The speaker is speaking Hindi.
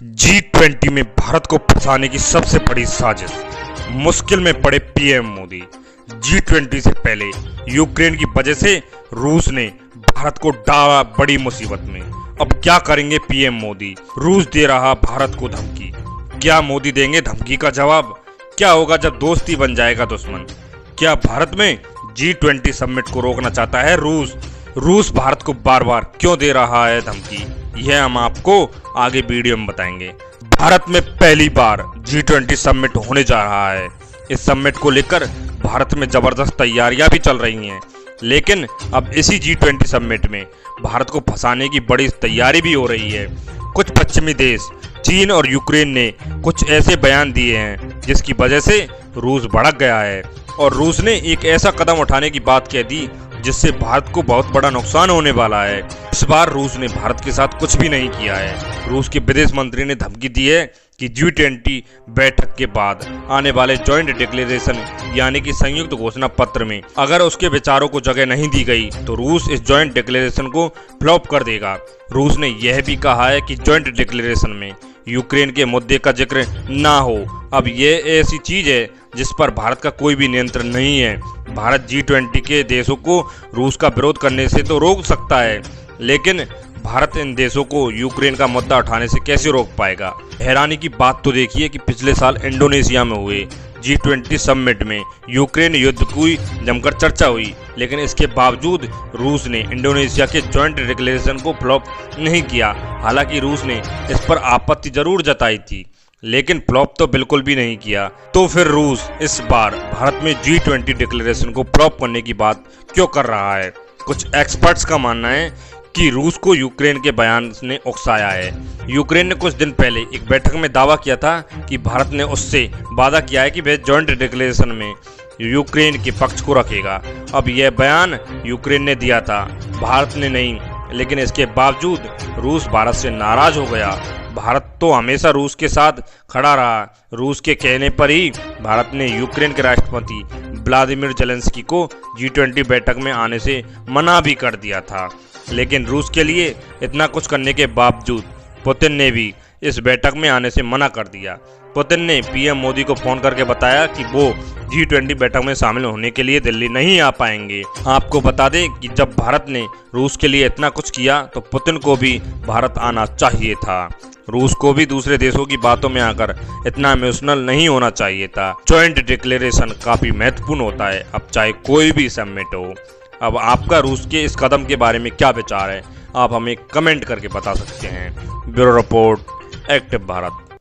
G20 में भारत को फंसाने की सबसे बड़ी साजिश, मुश्किल में पड़े पीएम मोदी। G20 से पहले यूक्रेन की वजह से रूस ने भारत को डाला बड़ी मुसीबत में। अब क्या करेंगे पीएम मोदी? रूस दे रहा भारत को धमकी। क्या मोदी देंगे धमकी का जवाब? क्या होगा जब दोस्ती बन जाएगा दुश्मन? क्या भारत में G20 समिट को रोकना चाहता है रूस भारत को बार बार क्यों दे रहा है धमकी? यह हम आपको आगे वीडियो में बताएंगे। भारत में पहली बार G20 समिट होने जा रहा है। इस समिट को लेकर भारत में जबरदस्त तैयारियां भी चल रही हैं, लेकिन अब इसी G20 समिट में भारत को फंसाने की बड़ी तैयारी भी हो रही है। कुछ पश्चिमी देश चीन और यूक्रेन ने कुछ ऐसे बयान दिए हैं जिसकी वजह से रूस भड़क गया है और रूस ने एक ऐसा कदम उठाने की बात कह दी जिससे भारत को बहुत बड़ा नुकसान होने वाला है। इस बार रूस ने भारत के साथ कुछ भी नहीं किया है। रूस के विदेश मंत्री ने धमकी दी है कि G20 बैठक के बाद आने वाले जॉइंट डिक्लेरेशन यानी कि संयुक्त घोषणा पत्र में अगर उसके विचारों को जगह नहीं दी गई तो रूस इस जॉइंट डिक्लेरेशन को फ्लॉप कर देगा। रूस ने यह भी कहा है कि जॉइंट डिक्लेरेशन में यूक्रेन के मुद्दे का जिक्र ना हो। अब यह ऐसी चीज है जिस पर भारत का कोई भी नियंत्रण नहीं है। भारत G20 के देशों को रूस का विरोध करने से तो रोक सकता है, लेकिन भारत इन देशों को यूक्रेन का मुद्दा उठाने से कैसे रोक पाएगा? हैरानी की बात तो देखिए कि पिछले साल इंडोनेशिया में हुए G20 समिट में यूक्रेन युद्ध की जमकर चर्चा हुई, लेकिन इसके बावजूद रूस ने इंडोनेशिया के जॉइंट डिक्लेरेशन को फ्लॉप नहीं किया। हालांकि रूस ने इस पर आपत्ति जरूर जताई थी, लेकिन फ्लॉप तो बिल्कुल भी नहीं किया। तो फिर रूस इस बार भारत में G20 डिक्लेरेशन को फ्लॉप करने की बात क्यों कर रहा है? कुछ एक्सपर्ट्स का मानना है कि रूस को यूक्रेन के बयान ने उकसाया है। यूक्रेन ने कुछ दिन पहले एक बैठक में दावा किया था कि भारत ने उससे वादा किया है कि वह जॉइंट डिक्लेरेशन में यूक्रेन के पक्ष को रखेगा। अब यह बयान यूक्रेन ने दिया था, भारत ने नहीं, लेकिन इसके बावजूद रूस भारत से नाराज हो गया। भारत तो हमेशा रूस के साथ खड़ा रहा। रूस के कहने पर ही भारत ने यूक्रेन के राष्ट्रपति व्लादिमीर जेलेंस्की को G20 बैठक में आने से मना भी कर दिया था। लेकिन रूस के लिए इतना कुछ करने के बावजूद पुतिन ने भी इस बैठक में आने से मना कर दिया। पुतिन ने पीएम मोदी को फोन करके बताया कि वो G20 बैठक में शामिल होने के लिए दिल्ली नहीं आ पाएंगे। आपको बता दें कि जब भारत ने रूस के लिए इतना कुछ किया तो पुतिन को भी भारत आना चाहिए था। रूस को भी दूसरे देशों की बातों में आकर इतना इमोशनल नहीं होना चाहिए था। जॉइंट डिक्लेरेशन काफी महत्वपूर्ण होता है, अब चाहे कोई भी समिट हो। अब आपका रूस के इस कदम के बारे में क्या विचार है? आप हमें कमेंट करके बता सकते हैं। Bureau report, active Bharat.